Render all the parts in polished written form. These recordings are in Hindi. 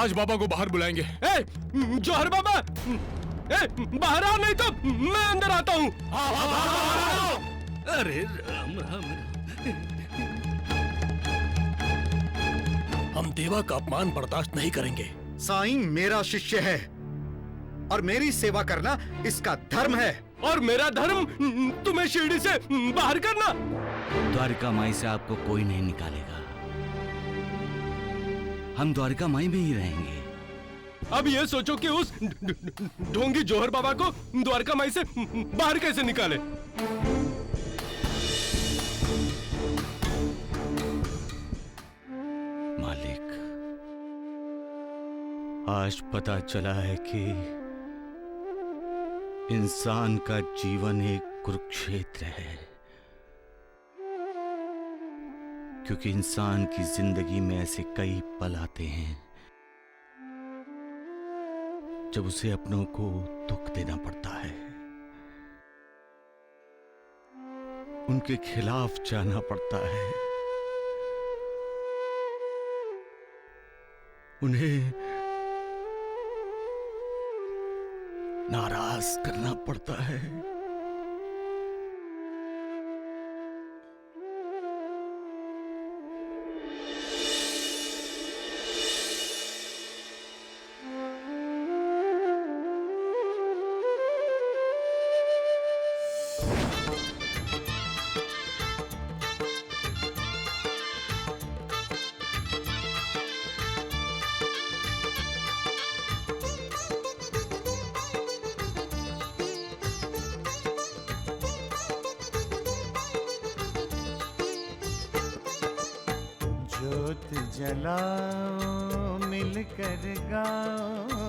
आज बाबा को बाहर बुलाएंगे। जौहर बाबा, बाहर आओ, नहीं तो मैं अंदर आता हूँ। अरे राम राम। हम देवा का अपमान बर्दाश्त नहीं करेंगे। साईं मेरा शिष्य है और मेरी सेवा करना इसका धर्म है। और मेरा धर्म तुम्हें शिरडी से बाहर करना। द्वारिका माई से आपको कोई नहीं निकालेगा। हम द्वारिका माई में ही रहेंगे। अब ये सोचो कि उस ढोंगी जौहर बाबा को द्वारका माई से बाहर कैसे निकाले। मालिक, आज पता चला है कि इंसान का जीवन एक कुरुक्षेत्र है, क्योंकि इंसान की जिंदगी में ऐसे कई पल आते हैं जब उसे अपनों को दुख देना पड़ता है, उनके खिलाफ जाना पड़ता है, उन्हें नाराज करना पड़ता है। ज्योत जलाओ मिलकर गाओ,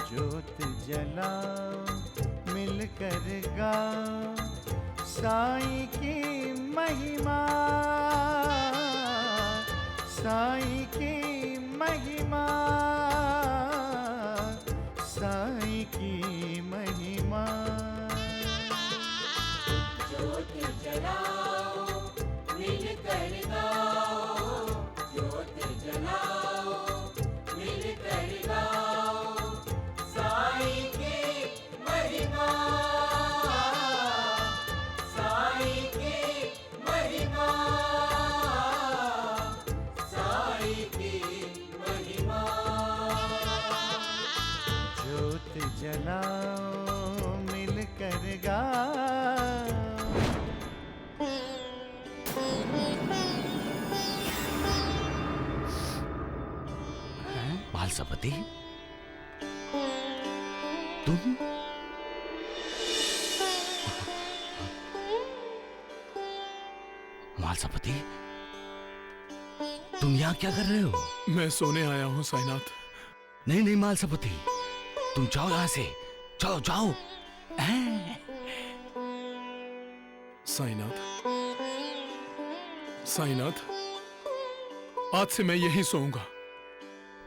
ज्योत जलाओ मिलकर गाओ, साईं की महिमा, साईं की महिमा, साईं की महिमा। ज्योत जलाओ मिलकर गाओ, ज्योत जलाओ मिलकर गाओ, साईं की महिमा, साईं की महिमा, साईं की महिमा। ज्योत जलाओ मिलकर गाओ। मालसापति, तुम? मालसापति, तुम यहाँ क्या कर रहे हो? मैं सोने आया हूँ साईनाथ। नहीं नहीं मालसापति, तुम जाओ यहाँ से, जाओ जाओ। साईनाथ, साईनाथ, आज से मैं यहीं सोऊंगा।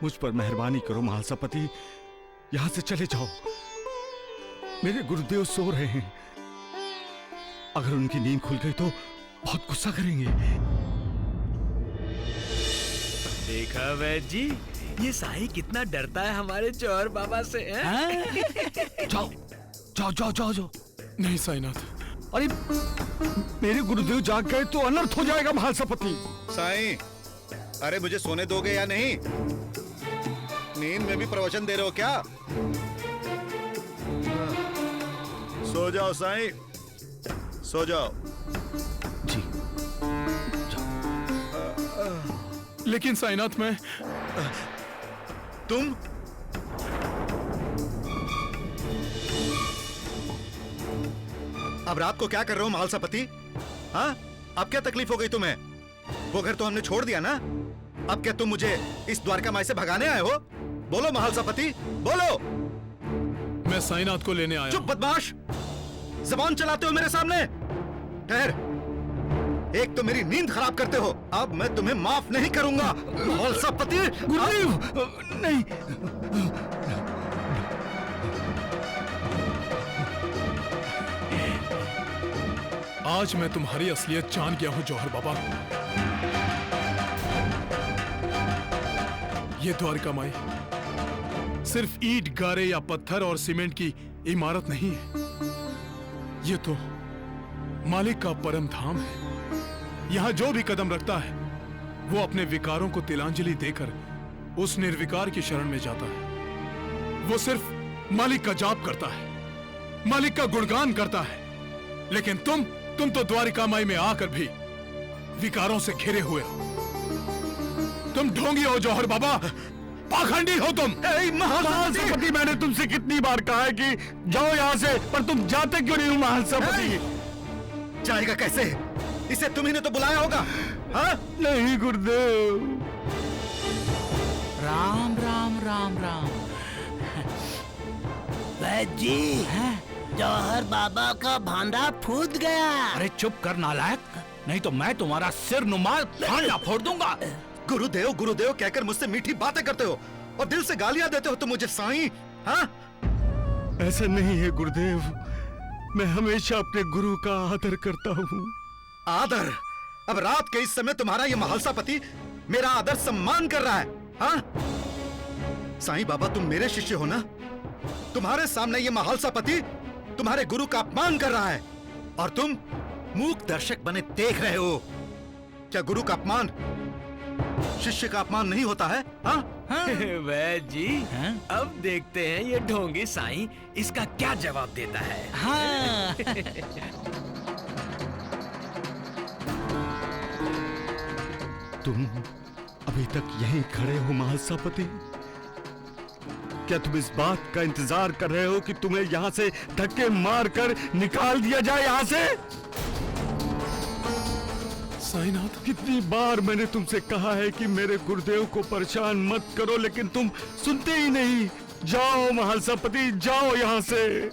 मुझ पर मेहरबानी करो मालसापति, यहां से चले जाओ। मेरे गुरुदेव सो रहे हैं, अगर उनकी नींद खुल गई तो बहुत गुस्सा करेंगे। देखा वैद्य जी, ये साईं कितना डरता है हमारे जौहर बाबा से। जाओ जाओ जाओ जाओ जाओ। नहीं साईनाथ, अरे मेरे गुरुदेव जाग गए तो अनर्थ हो जाएगा मालसापति। साईं, अरे मुझे सोने दोगे या नहीं? नींद में भी प्रवचन दे रहे हो क्या? सो जाओ साईं, सो जाओ। जी लेकिन साईनाथ मैं। तुम? अब रात को क्या कर रहे हो महालसापति? हाँ, अब क्या तकलीफ हो गई तुम्हें? वो घर तो हमने छोड़ दिया ना। अब क्या तुम मुझे इस द्वारका माई से भगाने आए हो? बोलो महालसापति, बोलो। मैं साईनाथ को लेने आया। चुप बदमाश, जबान चलाते हो मेरे सामने। ठहर, एक तो मेरी नींद खराब करते हो, अब मैं तुम्हें माफ नहीं करूंगा महालसापति। गुरुदेव नहीं। आज मैं तुम्हारी असलियत जान गया हूं जौहर बाबा। ये द्वारका माई सिर्फ ईंट, गारे या पत्थर और सीमेंट की इमारत नहीं है। ये तो मालिक का परम धाम है। यहाँ जो भी कदम रखता है वो अपने विकारों को तिलांजलि देकर उस निर्विकार की शरण में जाता है। वो सिर्फ मालिक का जाप करता है, मालिक का गुणगान करता है। लेकिन तुम तो द्वारिका माई में आकर भी विकारों से घिरे हुए हो। तुम ढोंगी हो जौहर बाबा, पाखंडी हो तुम। महालसापति, मैंने तुमसे कितनी बार कहा है कि जाओ यहाँ से, पर तुम जाते क्यों नहीं हो महालसापति? जाएगा कैसे? इसे तुम्ही ने तो बुलाया होगा। हाँ? नहीं गुरुदेव। राम राम राम राम। वैद्य जी, जौहर बाबा का भांडा फूट गया। अरे चुप कर नालायक, नहीं तो मैं तुम्हारा सिर नुमाल भांडा फोड़ दूंगा। गुरुदेव गुरुदेव कहकर मुझसे मीठी बातें करते हो और दिल से गालियां देते हो तुम मुझे साईं। हाँ? ऐसा नहीं है गुरुदेव, मैं हमेशा अपने गुरु का आदर करता हूँ। आदर? अब रात के इस समय तुम्हारा ये महालसापति मेरा आदर सम्मान कर रहा है। हाँ? साईं बाबा, तुम मेरे शिष्य हो ना? तुम्हारे सामने ये महालसापति तुम्हारे गुरु का अपमान कर रहा है और तुम मूक दर्शक बने देख रहे हो। क्या गुरु का अपमान शिष्य का अपमान नहीं होता है? हाँ? वैद्य जी, अब देखते हैं ये ढोंगी साईं इसका क्या जवाब देता है। हाँ। तुम अभी तक यहीं खड़े हो महालसापति? क्या तुम इस बात का इंतजार कर रहे हो कि तुम्हें यहाँ से धक्के मारकर निकाल दिया जाए यहाँ से? साईनाथ, कितनी बार मैंने तुमसे कहा है कि मेरे गुरुदेव को परेशान मत करो, लेकिन तुम सुनते ही नहीं। जाओ महालसापति, जाओ यहाँ से।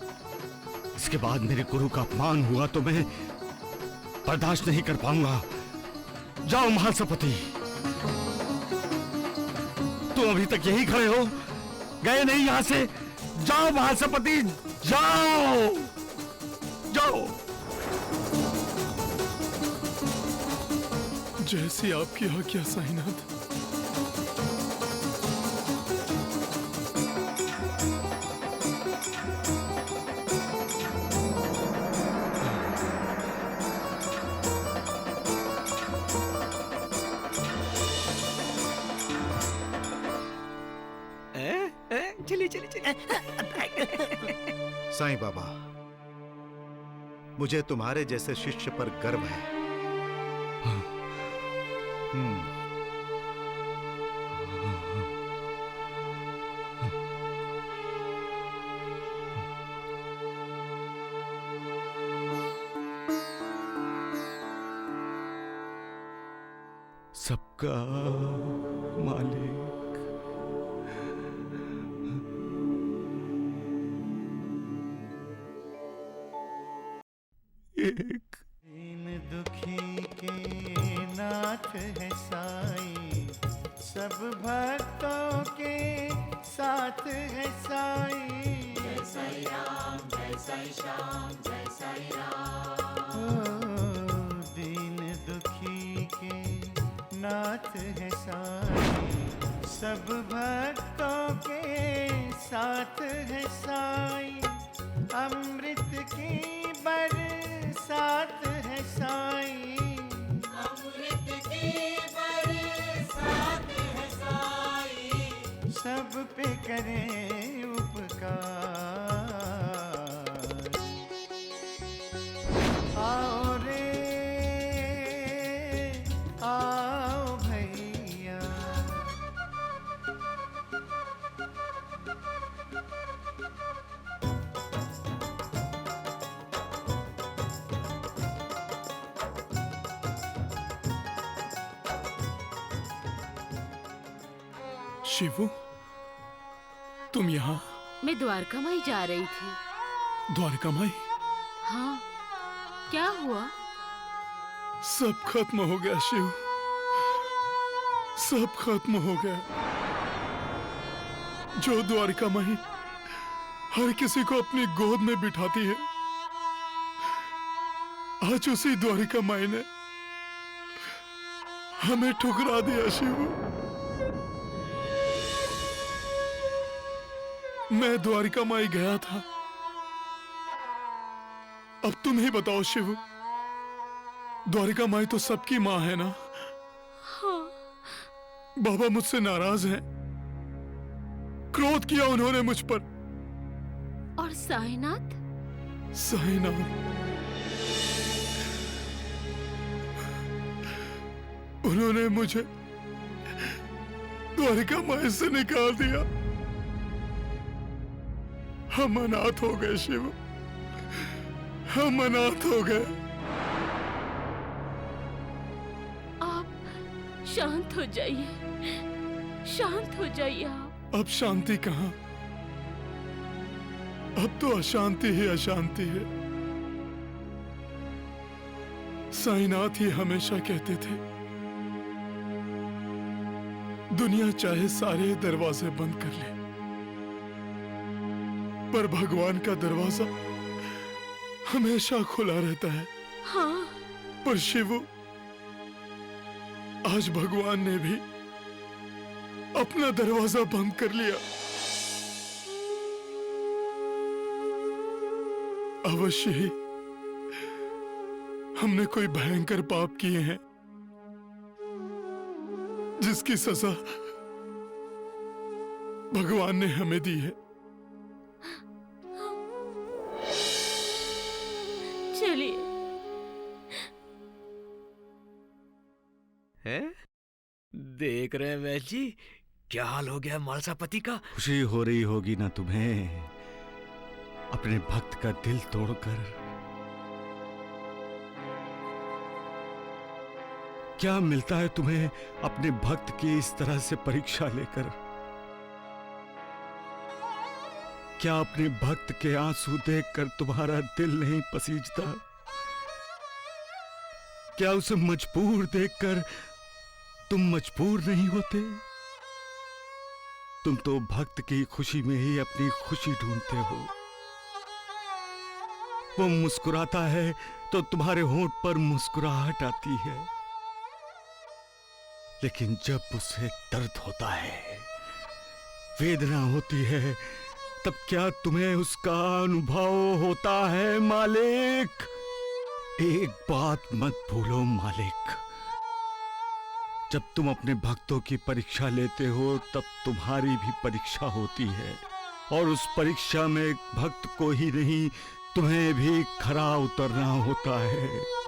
इसके बाद मेरे गुरु का अपमान हुआ तो मैं बर्दाश्त नहीं कर पाऊंगा। जाओ महालसापति। तुम अभी तक यहीं खड़े हो, गए नहीं यहाँ से? जाओ महालसापति, जाओ जाओ। जैसी आपकी आज्ञा साईनाथ। चलिए चलिए चलिए। साईं बाबा, मुझे तुम्हारे जैसे शिष्य पर गर्व है। सबका मालिक। एक दीन दुखी के नाथ है साईं, सब भक्तों के साथ है साईं। जय साई राम, जय साई श्याम, जय साई राम। ओ, दीन दुखी के नाथ है साईं, सब भक्तों के साथ है साईं। अमृत की बरसात है साईं, अमृत की बरसात है साईं। सब पे करें उपकार। आओ रे आओ भैया, शिवू, तुम यहाँ? मैं द्वारका माई जा रही थी। द्वारका माई? हाँ, क्या हुआ? सब खत्म हो गया शिव, सब खत्म हो गया। जो द्वारका माई हर किसी को अपनी गोद में बिठाती है, आज उसी द्वारका माई ने हमें ठुकरा दिया शिव। मैं द्वारिका माई गया था। अब तुम ही बताओ शिव, द्वारिका माई तो सबकी माँ है ना? हाँ। बाबा मुझसे नाराज हैं। क्रोध किया उन्होंने मुझ पर। और साईनाथ? साईनाथ उन्होंने मुझे द्वारिका माई से निकाल दिया। हम अनाथ हो गए शिव, हम अनाथ हो गए। आप शांत हो जाइए, शांत हो जाइए आप। अब शांति कहाँ? अब तो अशांति ही अशांति है। साईनाथ ही हमेशा कहते थे, दुनिया चाहे सारे दरवाजे बंद कर ले, पर भगवान का दरवाजा हमेशा खुला रहता है। हाँ। पर शिव, आज भगवान ने भी अपना दरवाजा बंद कर लिया। अवश्य ही हमने कोई भयंकर पाप किए हैं, जिसकी सजा भगवान ने हमें दी है। चलिए। हैं? देख रहे हैं वैद्य जी, क्या हाल हो गया मालसापति का? खुशी हो रही होगी ना तुम्हें, अपने भक्त का दिल तोड़कर। क्या मिलता है तुम्हें अपने भक्त की इस तरह से परीक्षा लेकर? क्या अपने भक्त के आंसू देखकर तुम्हारा दिल नहीं पसीजता? क्या उसे मजबूर देखकर तुम मजबूर नहीं होते? तुम तो भक्त की खुशी में ही अपनी खुशी ढूंढते हो। वो मुस्कुराता है तो तुम्हारे होंठ पर मुस्कुराहट आती है, लेकिन जब उसे दर्द होता है, वेदना होती है, तब क्या तुम्हें उसका अनुभव होता है मालिक? एक बात मत भूलो मालिक, जब तुम अपने भक्तों की परीक्षा लेते हो तब तुम्हारी भी परीक्षा होती है, और उस परीक्षा में भक्त को ही नहीं तुम्हें भी खरा उतरना होता है।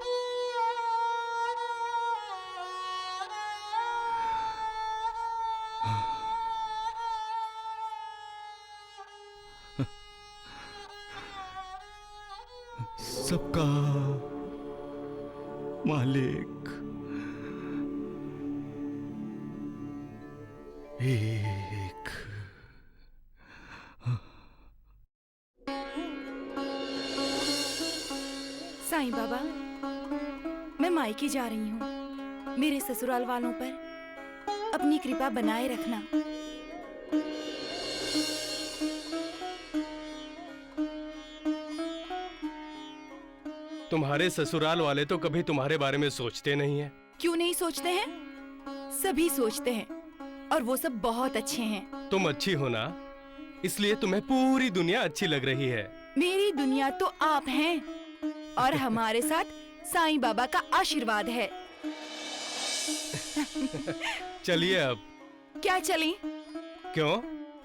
सबका मालिक एक। साईं बाबा, मैं मायके जा रही हूँ। मेरे ससुराल वालों पर अपनी कृपा बनाए रखना। तुम्हारे ससुराल वाले तो कभी तुम्हारे बारे में सोचते नहीं है। क्यों नहीं सोचते हैं? सभी सोचते हैं, और वो सब बहुत अच्छे हैं। तुम अच्छी हो ना, इसलिए तुम्हें पूरी दुनिया अच्छी लग रही है। मेरी दुनिया तो आप हैं, और हमारे साथ साईं बाबा का आशीर्वाद है। चलिए अब। क्या चलें? क्यों?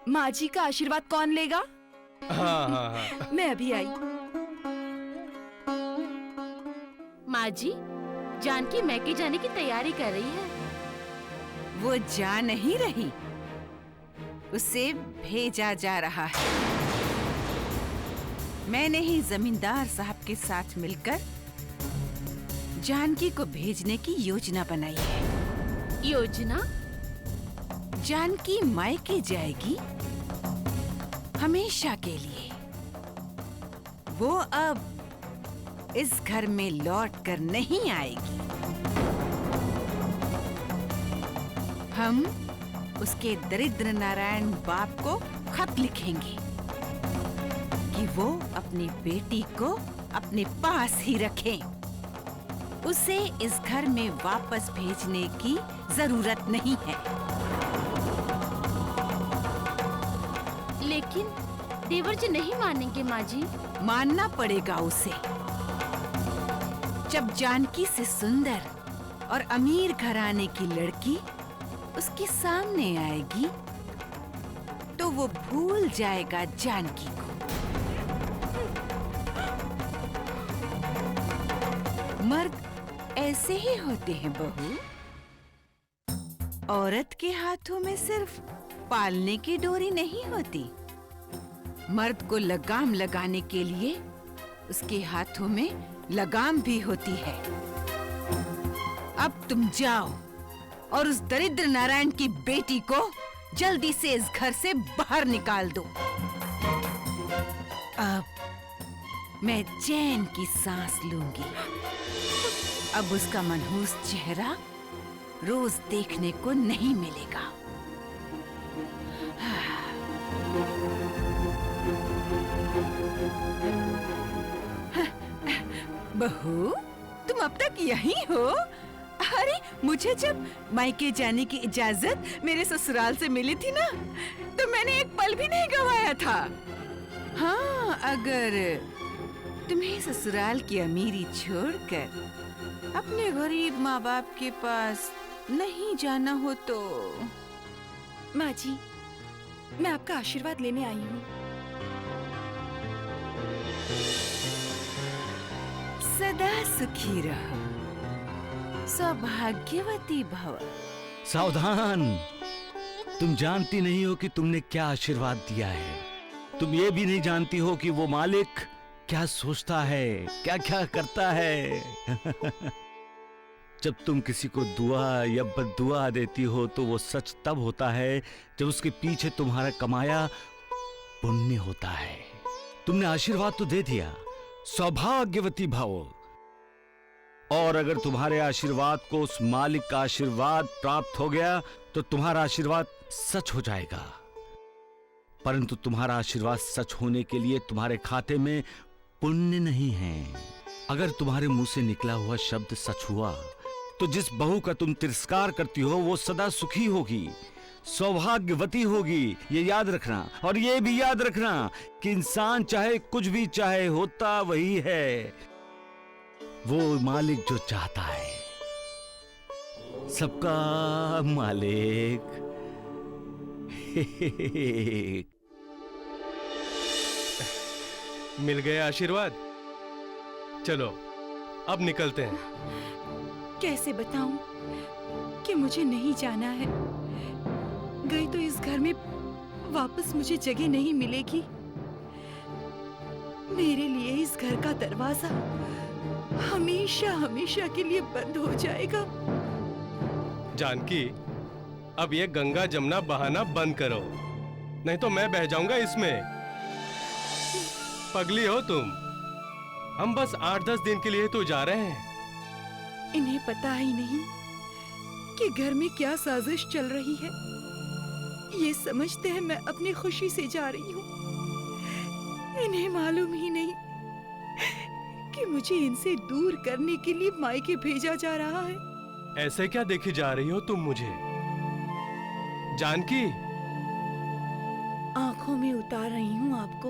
माँ जी का आशीर्वाद कौन लेगा? हाँ हाँ हाँ। मैं अभी आई। माँ जी, जानकी मैके जाने की तैयारी कर रही है। वो जा नहीं रही, उसे भेजा जा रहा है। मैंने ही जमींदार साहब के साथ मिलकर जानकी को भेजने की योजना बनाई है। योजना? जानकी मायके जाएगी हमेशा के लिए। वो अब इस घर में लौट कर नहीं आएगी। हम उसके दरिद्र नारायण बाप को खत लिखेंगे कि वो अपनी बेटी को अपने पास ही रखें। उसे इस घर में वापस भेजने की जरूरत नहीं है। लेकिन देवर जी नहीं मानेंगे माँ जी। मानना पड़ेगा उसे। जब जानकी से सुंदर और अमीर घराने की लड़की उसके सामने आएगी तो वो भूल जाएगा जानकी को। मर्द ऐसे ही होते हैं बहू। औरत के हाथों में सिर्फ पालने की डोरी नहीं होती, मर्द को लगाम लगाने के लिए उसके हाथों में लगाम भी होती है। अब तुम जाओ और उस दरिद्र नारायण की बेटी को जल्दी से इस घर से बाहर निकाल दो। अब मैं चैन की सांस लूंगी। अब उसका मनहूस चेहरा रोज देखने को नहीं मिलेगा। बहू, तुम अब तक यहीं हो? अरे, मुझे जब मायके जाने की इजाजत मेरे ससुराल से मिली थी ना, तो मैंने एक पल भी नहीं गंवाया था। हाँ, अगर तुम्हें ससुराल की अमीरी छोड़कर अपने गरीब माँ बाप के पास नहीं जाना हो तो। माँ जी, मैं आपका आशीर्वाद लेने आई हूँ। सदा सुखी रहो, सौभाग्यवती भव। सावधान, तुम जानती नहीं हो कि तुमने क्या आशीर्वाद दिया है। तुम ये भी नहीं जानती हो कि वो मालिक क्या सोचता है, क्या क्या करता है। जब तुम किसी को दुआ या बद्दुआ देती हो तो वो सच तब होता है जब उसके पीछे तुम्हारा कमाया पुण्य होता है। तुमने आशीर्वाद तो दे दिया, सौभाग्यवती भव, और अगर तुम्हारे आशीर्वाद को उस मालिक का आशीर्वाद प्राप्त हो गया तो तुम्हारा आशीर्वाद सच हो जाएगा। परंतु तुम्हारा आशीर्वाद सच होने के लिए तुम्हारे खाते में पुण्य नहीं है। अगर तुम्हारे मुंह से निकला हुआ शब्द सच हुआ तो जिस बहू का तुम तिरस्कार करती हो वो सदा सुखी होगी, सौभाग्यवती होगी। ये याद रखना, और ये भी याद रखना कि इंसान चाहे कुछ भी चाहे, होता वही है वो मालिक जो चाहता है। सबका मालिक मिल गया आशीर्वाद। चलो अब निकलते हैं। कैसे बताऊं कि मुझे नहीं जाना है। गई तो इस घर में वापस मुझे जगह नहीं मिलेगी। मेरे लिए इस घर का दरवाजा हमेशा हमेशा के लिए बंद हो जाएगा। जानकी, अब ये गंगा जमुना बहाना बंद करो, नहीं तो मैं बह जाऊंगा इसमें। पगली हो तुम। हम बस 8-10 दिन के लिए तो जा रहे हैं। इन्हें पता ही नहीं कि घर में क्या साजिश चल रही है। ये समझते हैं मैं अपनी खुशी से जा रही हूँ। इन्हें मालूम ही नहीं कि मुझे इनसे दूर करने के लिए मायके भेजा जा रहा है। ऐसे क्या देखी जा रही हो तुम मुझे? जानकी, आंखों में उतार रही हूँ आपको,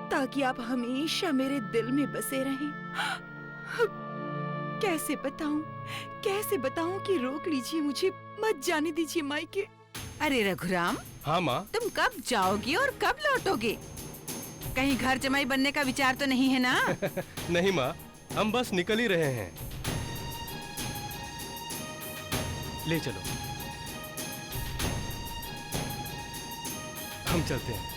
ताकि आप हमेशा मेरे दिल में बसे रहें। कैसे बताऊं कि रोक लीजिए मुझे, मत जाने दीजिए मायके। अरे रघुराम, हाँ माँ। तुम कब जाओगी और कब लौटोगे? कहीं घर जमाई बनने का विचार तो नहीं है ना? नहीं माँ, हम बस निकल ही रहे हैं। ले चलो, हम चलते हैं।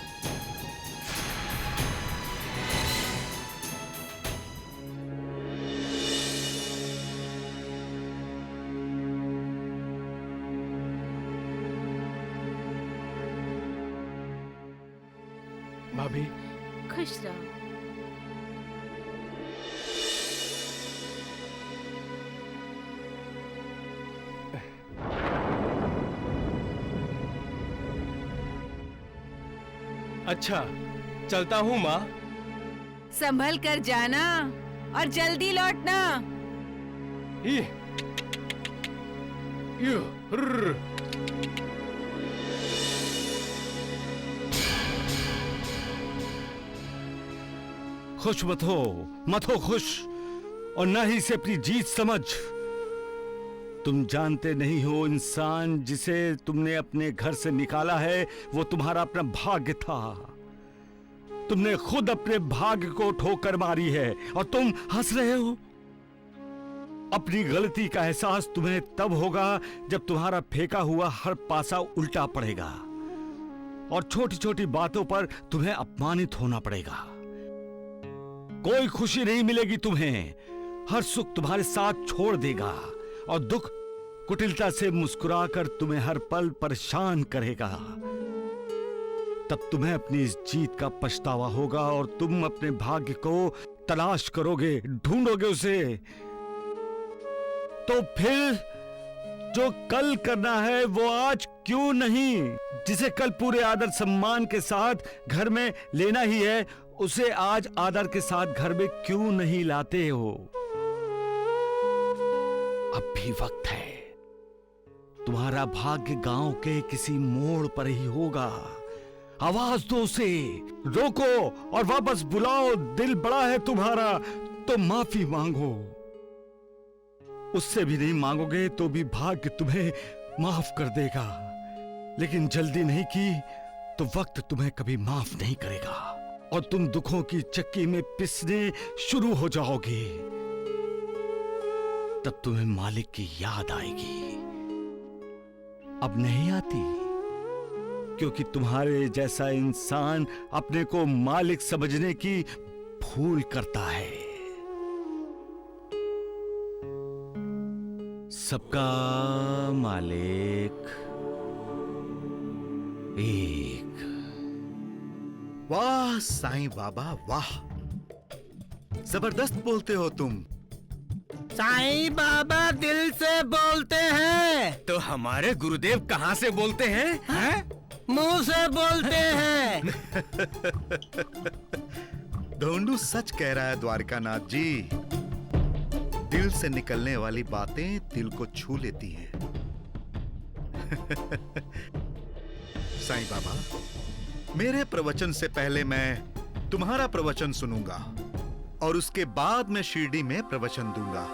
भाभी, खुश रहो। अच्छा, चलता हूँ माँ। संभल कर जाना और जल्दी लौटना। खुश मत हो खुश, और ना ही इसे अपनी जीत समझ। तुम जानते नहीं हो, इंसान जिसे तुमने अपने घर से निकाला है वो तुम्हारा अपना भाग्य था। तुमने खुद अपने भाग्य को ठोकर मारी है और तुम हंस रहे हो। अपनी गलती का एहसास तुम्हें तब होगा जब तुम्हारा फेंका हुआ हर पासा उल्टा पड़ेगा और छोटी छोटी बातों पर तुम्हें अपमानित होना पड़ेगा। कोई खुशी नहीं मिलेगी तुम्हें, हर सुख तुम्हारे साथ छोड़ देगा और दुख कुटिलता से मुस्कुराकर तुम्हें हर पल परेशान करेगा। तब तुम्हें अपनी इस जीत का पछतावा होगा और तुम अपने भाग्य को तलाश करोगे, ढूंढोगे उसे। तो फिर जो कल करना है वो आज क्यों नहीं? जिसे कल पूरे आदर सम्मान के साथ घर में लेना ही है, उसे आज आदर के साथ घर में क्यों नहीं लाते हो? अब भी वक्त है। तुम्हारा भाग्य गांव के किसी मोड़ पर ही होगा। आवाज दो उसे, रोको और वापस बुलाओ। दिल बड़ा है तुम्हारा तो माफी मांगो। उससे भी नहीं मांगोगे तो भी भाग्य तुम्हें माफ कर देगा, लेकिन जल्दी नहीं की तो वक्त तुम्हें कभी माफ नहीं करेगा और तुम दुखों की चक्की में पिसने शुरू हो जाओगे। तब तुम्हें मालिक की याद आएगी। अब नहीं आती, क्योंकि तुम्हारे जैसा इंसान अपने को मालिक समझने की भूल करता है। सबका मालिक एक। वाह साईं बाबा वाह, जबरदस्त बोलते हो तुम। साईं बाबा दिल से बोलते हैं। तो हमारे गुरुदेव कहाँ से बोलते हैं? मुंह से बोलते हैं। ढोंडू सच कह रहा है द्वारकानाथ जी। दिल से निकलने वाली बातें दिल को छू लेती हैं। साईं बाबा, मेरे प्रवचन से पहले मैं तुम्हारा प्रवचन सुनूंगा और उसके बाद मैं शिरडी में प्रवचन दूंगा।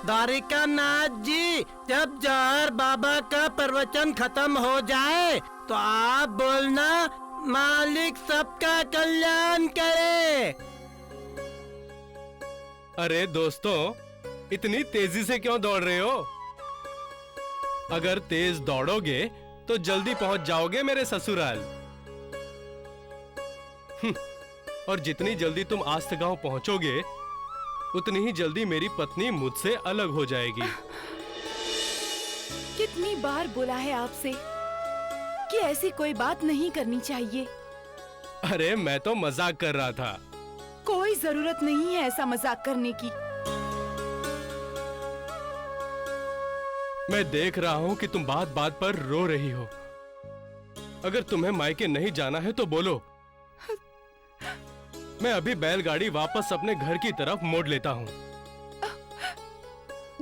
द्वारिकानाथ जी, जब जौहर बाबा का प्रवचन खत्म हो जाए तो आप बोलना, मालिक सबका कल्याण करे। अरे दोस्तों, इतनी तेजी से क्यों दौड़ रहे हो? अगर तेज दौड़ोगे तो जल्दी पहुंच जाओगे मेरे ससुराल। और जितनी जल्दी तुम आस्त गांव पहुंचोगे उतनी ही जल्दी मेरी पत्नी मुझसे अलग हो जाएगी। कितनी बार बोला है आपसे कि ऐसी कोई बात नहीं करनी चाहिए। अरे मैं तो मजाक कर रहा था। कोई जरूरत नहीं है ऐसा मजाक करने की। मैं देख रहा हूँ कि तुम बात बात पर रो रही हो। अगर तुम्हें मायके नहीं जाना है तो बोलो, मैं अभी बैलगाड़ी वापस अपने घर की तरफ मोड़ लेता हूँ।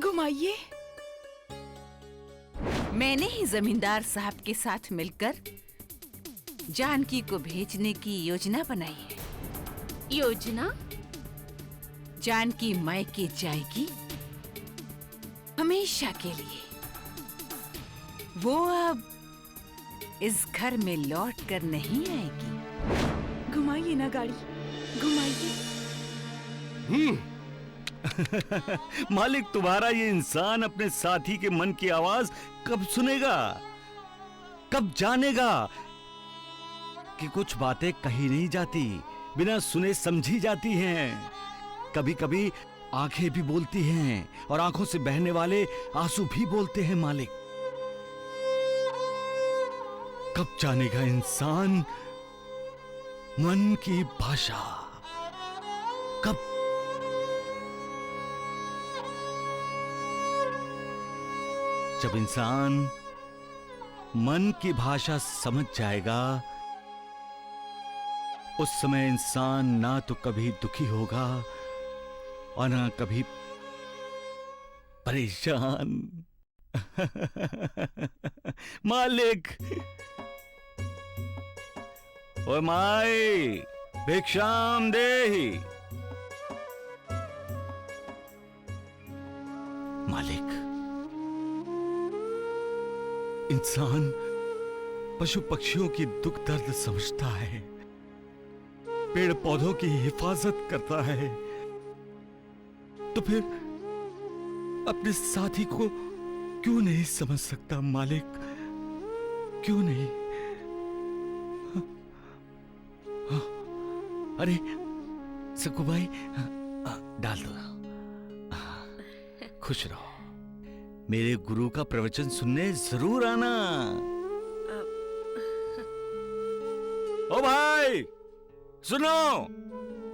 घुमाइए। मैंने ही जमींदार साहब के साथ मिलकर जानकी को भेजने की योजना बनाई है। योजना? जानकी मायके जाएगी हमेशा के लिए। वो अब इस घर में लौट कर नहीं आएगी। घुमाइए ना गाड़ी, घुमाइए। मालिक, तुम्हारा ये इंसान अपने साथी के मन की आवाज कब सुनेगा, कब जानेगा कि कुछ बातें कही नहीं जाती, बिना सुने समझी जाती हैं। कभी कभी आंखें भी बोलती हैं और आंखों से बहने वाले आंसू भी बोलते हैं। मालिक, कब जानेगा इंसान मन की भाषा? कब? जब इंसान मन की भाषा समझ जाएगा, उस समय इंसान ना तो कभी दुखी होगा और ना कभी परेशान। मालिक, ओए माई, भिक्षाम देहि। मालिक, इंसान पशु पक्षियों की दुख दर्द समझता है, पेड़ पौधों की हिफाजत करता है, तो फिर अपने साथी को क्यों नहीं समझ सकता मालिक? क्यों नहीं? अरे सकू भाई, डाल दो। खुश रहो। मेरे गुरु का प्रवचन सुनने जरूर आना। ओ भाई सुनो,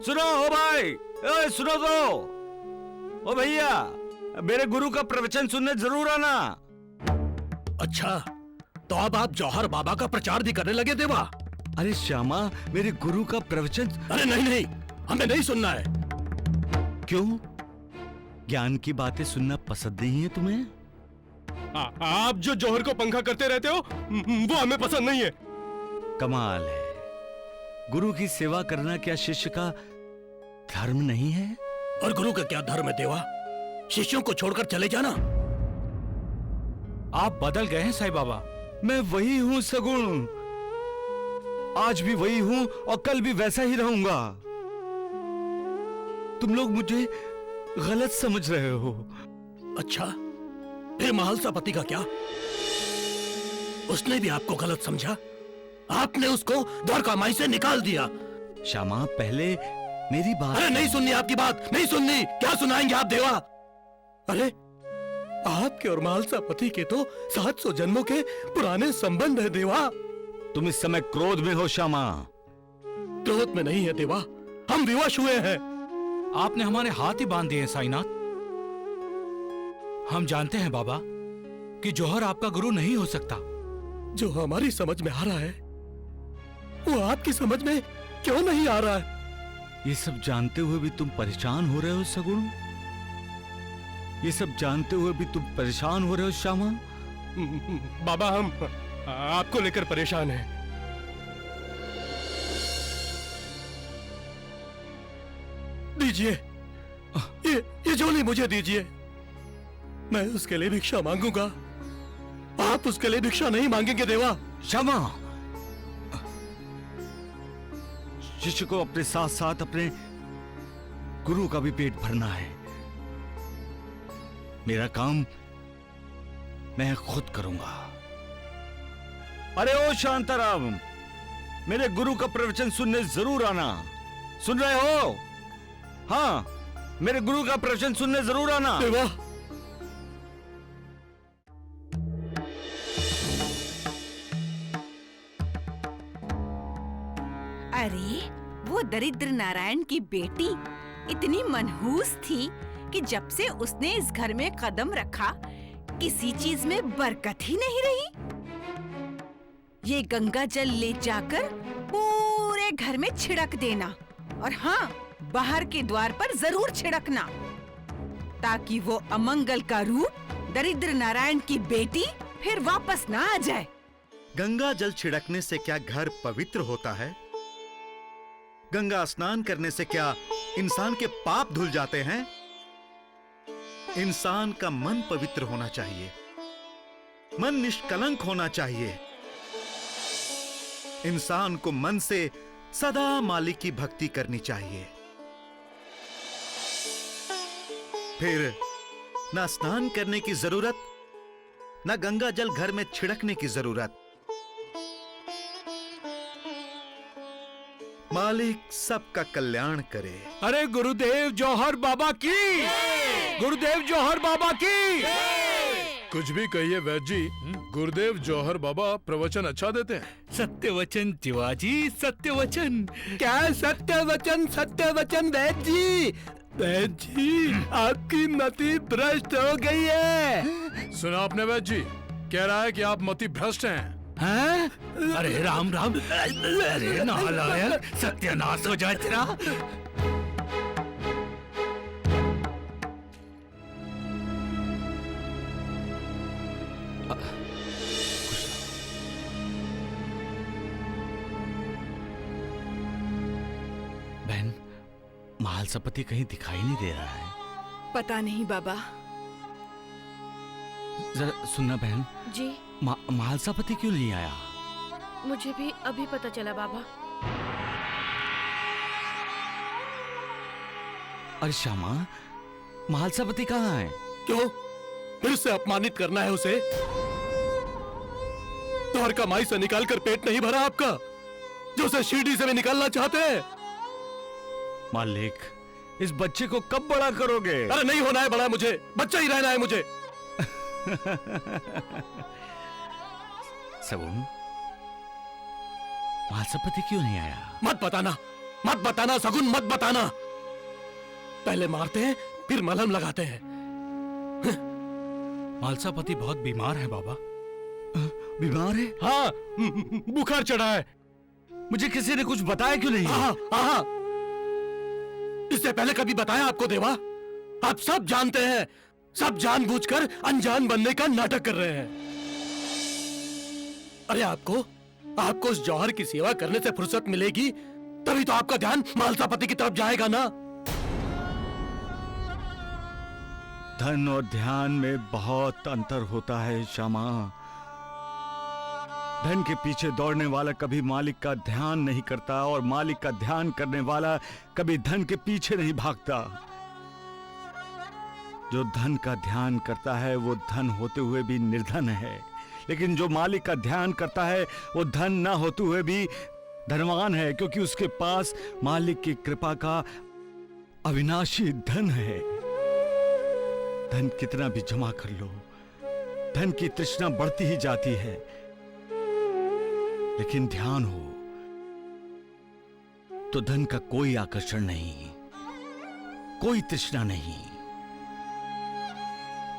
सुनो ओ भाई, ओए सुनो तो। ओ भैया, मेरे गुरु का प्रवचन सुनने जरूर आना। अच्छा, तो अब आप जौहर बाबा का प्रचार भी करने लगे देवा? अरे श्यामा, मेरे गुरु का प्रवचन। अरे नहीं नहीं, हमें नहीं सुनना है। क्यों? ज्ञान की बातें सुनना पसंद नहीं है तुम्हें? आप जो जौहर को पंखा करते रहते हो वो हमें पसंद नहीं है। कमाल है, गुरु की सेवा करना क्या शिष्य का धर्म नहीं है? और गुरु का क्या धर्म है देवा? शिष्यों को छोड़कर चले जाना। आप बदल गए हैं साईं बाबा। मैं वही हूं सगुण, आज भी वही हूं और कल भी वैसा ही रहूंगा। तुम लोग मुझे गलत समझ रहे हो। अच्छा, फिर महालसापति का क्या? उसने भी आपको गलत समझा? आपने उसको द्वारका माई से निकाल दिया। श्यामा, पहले मेरी बात। अरे नहीं सुननी आपकी बात, नहीं सुननी। क्या सुनाएंगे आप देवा? अरे आपके और महालसापति के तो 700 जन्मों के पुराने संबंध है देवा। तुम इस समय क्रोध में हो श्यामा। क्रोध में नहीं है देवा, हम विवश हुए हैं। आपने हमारे हाथ ही बांध दिए हैं साईनाथ। हम जानते हैं बाबा कि जौहर आपका गुरु नहीं हो सकता। जो हमारी समझ में आ रहा है वो आपकी समझ में क्यों नहीं आ रहा है? ये सब जानते हुए भी तुम परेशान हो रहे हो सगुण? ये सब जानते हुए भी तुम परेशान हो रहे हो श्यामा? बाबा, हम आपको लेकर परेशान हैं। दीजिए, ये झोली मुझे दीजिए। मैं उसके लिए भिक्षा मांगूंगा। आप उसके लिए भिक्षा नहीं मांगेंगे देवा? श्यामा, शिष्य को अपने साथ साथ अपने गुरु का भी पेट भरना है। मेरा काम मैं खुद करूंगा। अरे ओ शांताराम, मेरे गुरु का प्रवचन सुनने जरूर आना। सुन रहे हो? हाँ, मेरे गुरु का प्रवचन सुनने जरूर आना। देवा, अरे वो दरिद्र नारायण की बेटी इतनी मनहूस थी कि जब से उसने इस घर में कदम रखा किसी चीज में बरकत ही नहीं रही। ये गंगा जल ले जाकर पूरे घर में छिड़क देना, और हाँ, बाहर के द्वार पर जरूर छिड़कना, ताकि वो अमंगल का रूप दरिद्र नारायण की बेटी फिर वापस ना आ जाए। गंगा जल छिड़कने से क्या घर पवित्र होता है? गंगा स्नान करने से क्या इंसान के पाप धुल जाते हैं? इंसान का मन पवित्र होना चाहिए, मन निष्कलंक होना चाहिए। इंसान को मन से सदा मालिक की भक्ति करनी चाहिए। फिर ना स्नान करने की जरूरत, ना गंगा जल घर में छिड़कने की जरूरत। मालिक सबका कल्याण करे। अरे गुरुदेव जौहर बाबा की, गुरुदेव जौहर बाबा की। कुछ भी कहिए वैद्य जी, गुरुदेव जौहर बाबा प्रवचन अच्छा देते हैं। सत्य वचन शिवाजी, सत्य वचन। क्या सत्य वचन? सत्य वचन वैद्य जी। वैद्य जी, आपकी मति भ्रष्ट हो गई है। सुना आपने वैद्य जी? कह रहा है कि आप मति भ्रष्ट हैं। हैं? अरे राम राम। अरे नालायक, सत्यानाश हो जाए तेरा। महालसापति कहीं दिखाई नहीं दे रहा है। पता नहीं बाबा। जरा सुनना बहन जी। महालसापति क्यों नहीं आया? मुझे भी अभी पता चला बाबा। अरे श्यामा, महालसापति कहाँ है? क्यों फिर से अपमानित करना है उसे? द्वारका माई से निकालकर पेट नहीं भरा आपका, जो उसे शिरडी से भी निकालना चाहते हैं? मालिक, इस बच्चे को कब बड़ा करोगे? अरे नहीं होना है बड़ा, मुझे बच्चा ही रहना है मुझे। सगुन, महालसापति क्यों नहीं आया? मत बताना सगुन, मत बताना। पहले मारते हैं फिर मलहम लगाते हैं। महालसापति बहुत बीमार है बाबा। बीमार है? हाँ, बुखार चढ़ा है। मुझे किसी ने कुछ बताया क्यों नहीं? हाँ, इससे पहले कभी बताया आपको देवा? आप सब जानते हैं, सब जानबूझकर अनजान बनने का नाटक कर रहे हैं। अरे आपको उस जौहर की सेवा करने से फुर्सत मिलेगी तभी तो आपका ध्यान महालसापति की तरफ जाएगा ना। धन और ध्यान में बहुत अंतर होता है श्यामा। धन के पीछे दौड़ने वाला कभी मालिक का ध्यान नहीं करता और मालिक का ध्यान करने वाला कभी धन के पीछे नहीं भागता। जो धन का ध्यान करता है वो धन होते हुए भी निर्धन है, लेकिन जो मालिक का ध्यान करता है वो धन ना होते हुए भी धनवान है, क्योंकि उसके पास मालिक की कृपा का अविनाशी धन है। धन कितना भी जमा कर लो, धन की तृष्णा बढ़ती ही जाती है, लेकिन ध्यान हो तो धन का कोई आकर्षण नहीं, कोई तृष्णा नहीं।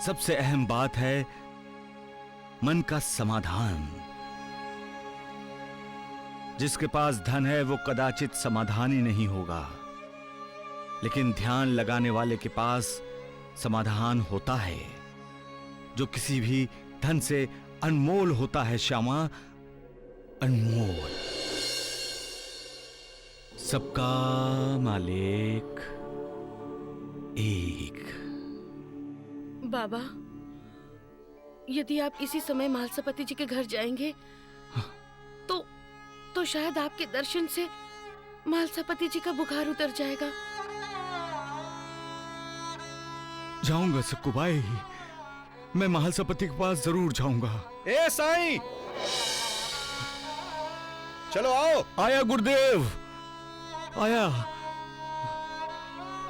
सबसे अहम बात है मन का समाधान। जिसके पास धन है वो कदाचित समाधानी नहीं होगा, लेकिन ध्यान लगाने वाले के पास समाधान होता है, जो किसी भी धन से अनमोल होता है श्यामा, अनमोल। सबका मालिक एक। बाबा, यदि आप इसी समय महालसापति जी के घर जाएंगे तो शायद आपके दर्शन से महालसापति जी का बुखार उतर जाएगा। जाऊंगा सक्कुबाई, मैं महालसापति के पास जरूर जाऊंगा। ए साईं, चलो आओ। आया गुरुदेव, आया।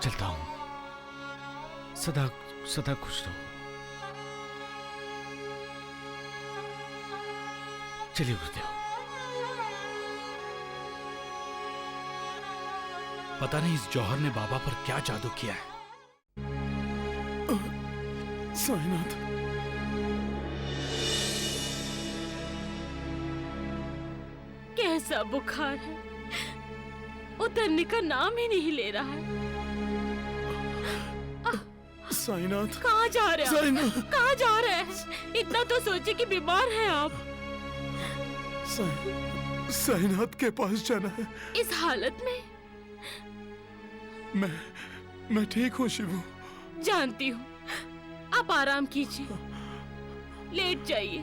चलता हूं, सदा सदा खुश रहो। चलिए गुरुदेव। पता नहीं इस जौहर ने बाबा पर क्या जादू किया है। साईनाथ, कैसा बुखार है, उतरने का नाम ही नहीं ले रहा है। साईनाथ, कहाँ जा रहे हैं? साईनाथ, कहाँ जा रहे हैं? इतना तो सोचे कि बीमार हैं आप। साईनाथ के पास जाना है। इस हालत में? मैं ठीक हूँ शिवू। जानती हूँ, आप आराम कीजिए, लेट जाइए।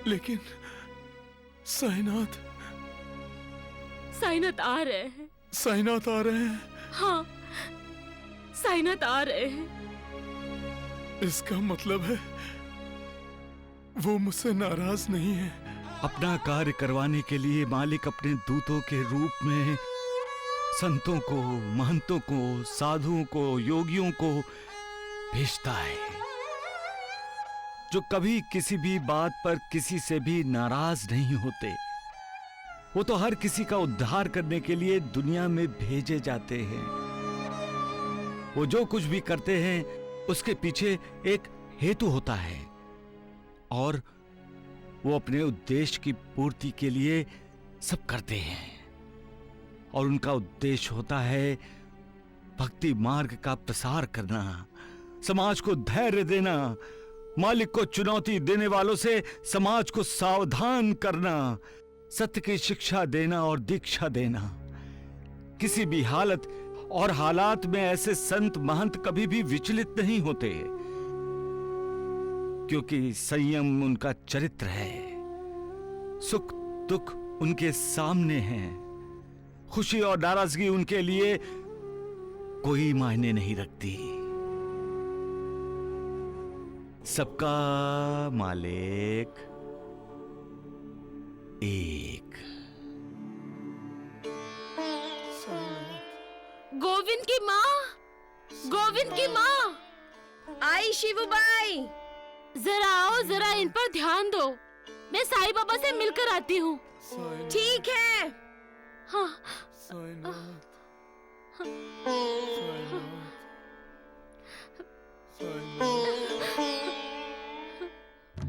लेकिन साईनाथ आ रहे हैं। साईनाथ आ रहे हैं? हाँ, साईनाथ आ रहे हैं। इसका मतलब है वो मुझसे नाराज नहीं है। अपना कार्य करवाने के लिए मालिक अपने दूतों के रूप में संतों को, महंतों को, साधुओं को, योगियों को भेजता है, जो कभी किसी भी बात पर किसी से भी नाराज नहीं होते। वो तो हर किसी का उद्धार करने के लिए दुनिया में भेजे जाते हैं। वो जो कुछ भी करते हैं उसके पीछे एक हेतु होता है, और वो अपने उद्देश्य की पूर्ति के लिए सब करते हैं। और उनका उद्देश्य होता है भक्ति मार्ग का प्रसार करना, समाज को धैर्य देना, मालिक को चुनौती देने वालों से समाज को सावधान करना, सत्य की शिक्षा देना और दीक्षा देना। किसी भी हालत और हालात में ऐसे संत महंत कभी भी विचलित नहीं होते, क्योंकि संयम उनका चरित्र है। सुख दुख उनके सामने हैं, खुशी और नाराजगी उनके लिए कोई मायने नहीं रखती। सबका मालिक एक। गोविंद की माँ, गोविंद की माँ। आई शिवूबाई। जरा आओ, जरा इन पर ध्यान दो। मैं साईं बाबा से मिलकर आती हूँ। ठीक है। हाँ।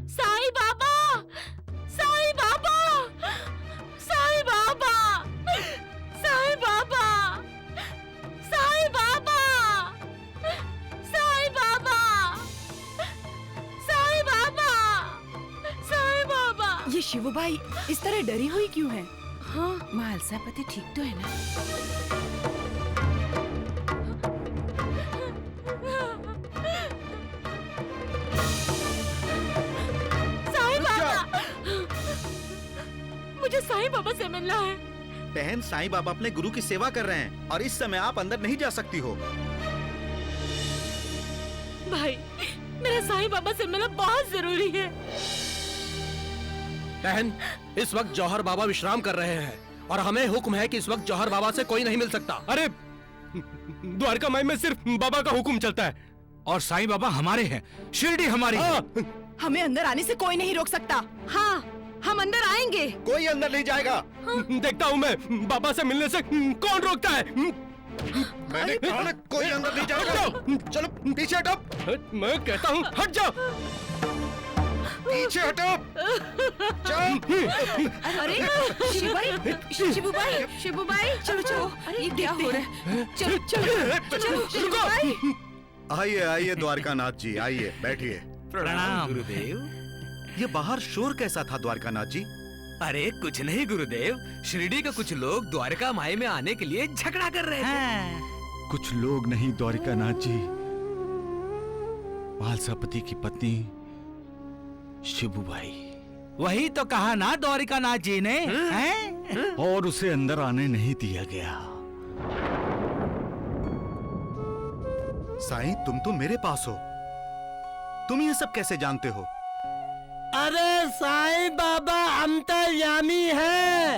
साईं बाबा, साईं बाबा, साईं बाबा, साईं बाबा, साईं बाबा, साईं बाबा, साईं बाबा, साईं बाबा। ये शिवूबाई इस तरह डरी हुई क्यों है? हाँ, महालसापति ठीक तो है ना? साईं बाबा, मुझे साईं बाबा से मिलना है। बहन, साईं बाबा अपने गुरु की सेवा कर रहे हैं और इस समय आप अंदर नहीं जा सकती हो। भाई, मेरा साईं बाबा से मिलना बहुत जरूरी है। बहन, इस वक्त जौहर बाबा विश्राम कर रहे हैं और हमें हुक्म है कि इस वक्त जौहर बाबा से कोई नहीं मिल सकता। अरे, द्वारका माई में सिर्फ बाबा का हुक्म चलता है। और साईं बाबा हमारे हैं, शिरडी हमारी है। हमें अंदर आने से कोई नहीं रोक सकता। हाँ, हम अंदर आएंगे। कोई अंदर नहीं जाएगा। देखता हूँ मैं, बाबा से मिलने से कौन रोकता है। मैंने कहा ना, कोई अंदर नहीं जाएगा। चलो पीछे हटो। मैं कहता हूँ हट जाओ। पीछे हटो। अरे शिवूबाई, शिवूबाई, शिवूबाई, चलो चलो। ये क्या हो रहा है? चलो चलो चलो शिवूबाई। आइए आइए द्वारकानाथ जी, आइए बैठिए। प्रणाम गुरुदेव। ये बाहर शोर कैसा था द्वारकानाथ जी? अरे कुछ नहीं गुरुदेव, शिरडी के कुछ लोग द्वारका माई में आने के लिए झगड़ा कर रहे थे। कुछ लोग नहीं द्वारिकानाथ जी, महालसापति की पत्नी शिवूबाई। वही तो कहा ना द्वारिकानाथ जी ने, हैं? और उसे अंदर आने नहीं दिया गया। साईं, तुम तो मेरे पास हो, तुम ये सब कैसे जानते हो? अरे साईं बाबा अंतर्यामी है।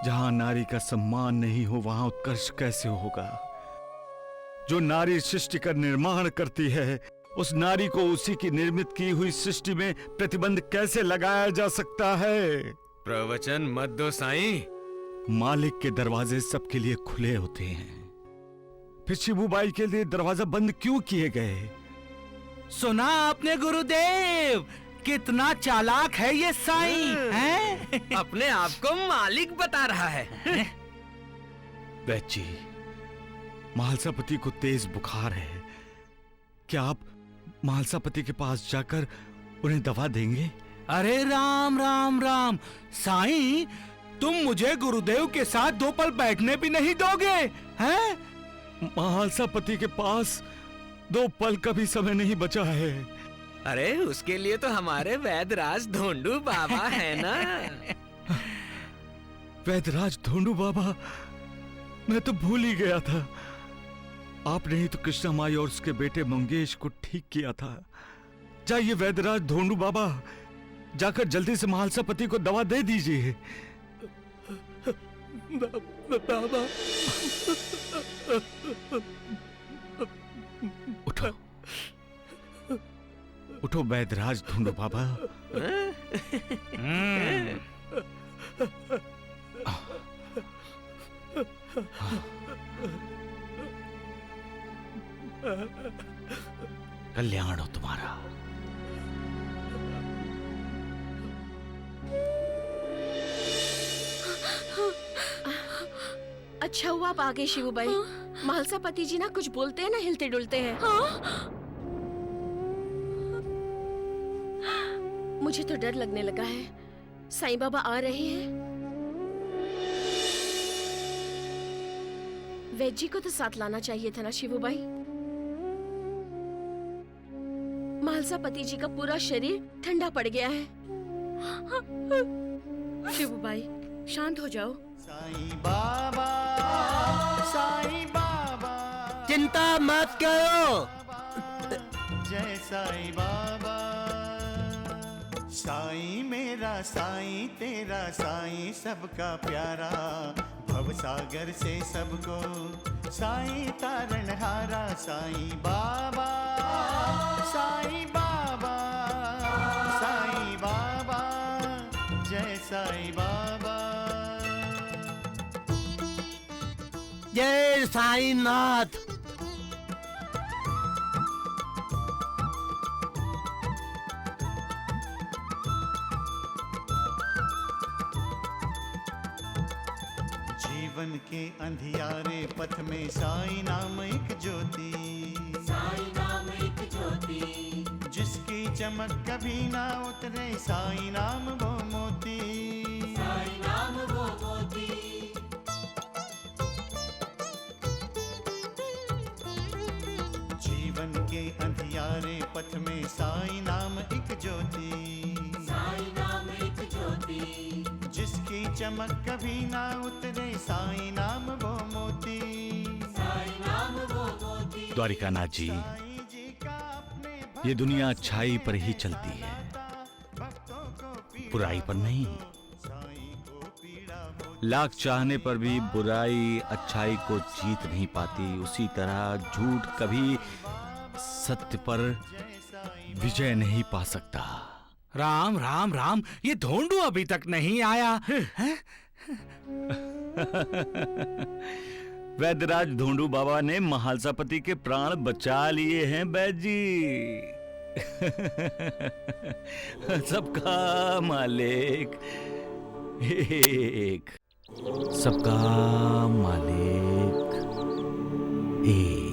जहां नारी का सम्मान नहीं हो वहां उत्कर्ष कैसे होगा? जो नारी सृष्टि का निर्माण करती है, उस नारी को उसी की निर्मित की हुई सृष्टि में प्रतिबंध कैसे लगाया जा सकता है? प्रवचन मत दो साईं। मालिक के दरवाजे सबके लिए खुले होते हैं, फिर शिवूबाई के लिए दरवाजा बंद क्यों किए गए? सुना आपने गुरुदेव, कितना चालाक है ये साईं, हैं? अपने आप को मालिक बता रहा है। वैद्य जी, महालसापति को तेज बुखार है, क्या आप महालसापति के पास जाकर उन्हें दवा देंगे? अरे राम राम राम, साईं तुम मुझे गुरुदेव के साथ 2 पल बैठने भी नहीं दोगे, हैं? महालसापति के पास 2 पल का भी समय नहीं बचा है। अरे उसके लिए तो हमारे वैद्यराज धोंडू बाबा है ना। वैद्यराज धोंडू बाबा, मैं तो भूल ही गया था। आपने ही तो कृष्णा माई और उसके बेटे मंगेश को ठीक किया था। जाइए वैद्यराज धोंडू बाबा, जाकर जल्दी से महालसापति को दवा दे दीजिए। बाबा, उठो उठो वैद्यराज धोंडू बाबा। कल्याण हो तुम्हारा। अच्छा हुआ आप आ गए शिवूबाई। महालसापति जी ना कुछ बोलते हैं ना हिलते डुलते हैं। मुझे तो डर लगने लगा है। साईं बाबा आ रहे हैं। वैद्य जी को तो साथ लाना चाहिए था ना शिवूबाई। मालसापति जी का पूरा शरीर ठंडा पड़ गया है। शिवूबाई शांत हो जाओ। साईं बाबा, साईं बाबा, चिंता मत करो। जय साईं बाबा। साईं मेरा साईं तेरा साईं सबका प्यारा, भव सागर से सबको साईं तारण हारा। साईं बाबा, साईं बाबा, साईं बाबा, जय साईं बाबा। जय साईनाथ। जीवन के अंधियारे पथ में साईं नाम एक ज्योति, साईं नाम एक ज्योति, जिसकी चमक कभी ना उतरे साईं नाम वो मोती, साईं नाम वो मोती। जीवन के अंधियारे पथ में साईं नाम एक ज्योति, साईं नाम एक ज्योति, जिसकी चमक कभी ना उतरे साईं नाम वो मोती, साईं नाम वो मोती। द्वारिकानाथ जी, ये दुनिया अच्छाई पर ही चलती है, बुराई पर नहीं। लाख चाहने पर भी बुराई अच्छाई को जीत नहीं पाती। उसी तरह झूठ कभी सत्य पर विजय नहीं पा सकता। राम राम राम, ये ढोंडू अभी तक नहीं आया है? वैद्यराज ढोंडू बाबा ने महालसापति के प्राण बचा लिए हैं वैद्य जी। सबका मालिक एक, सबका मालिक एक।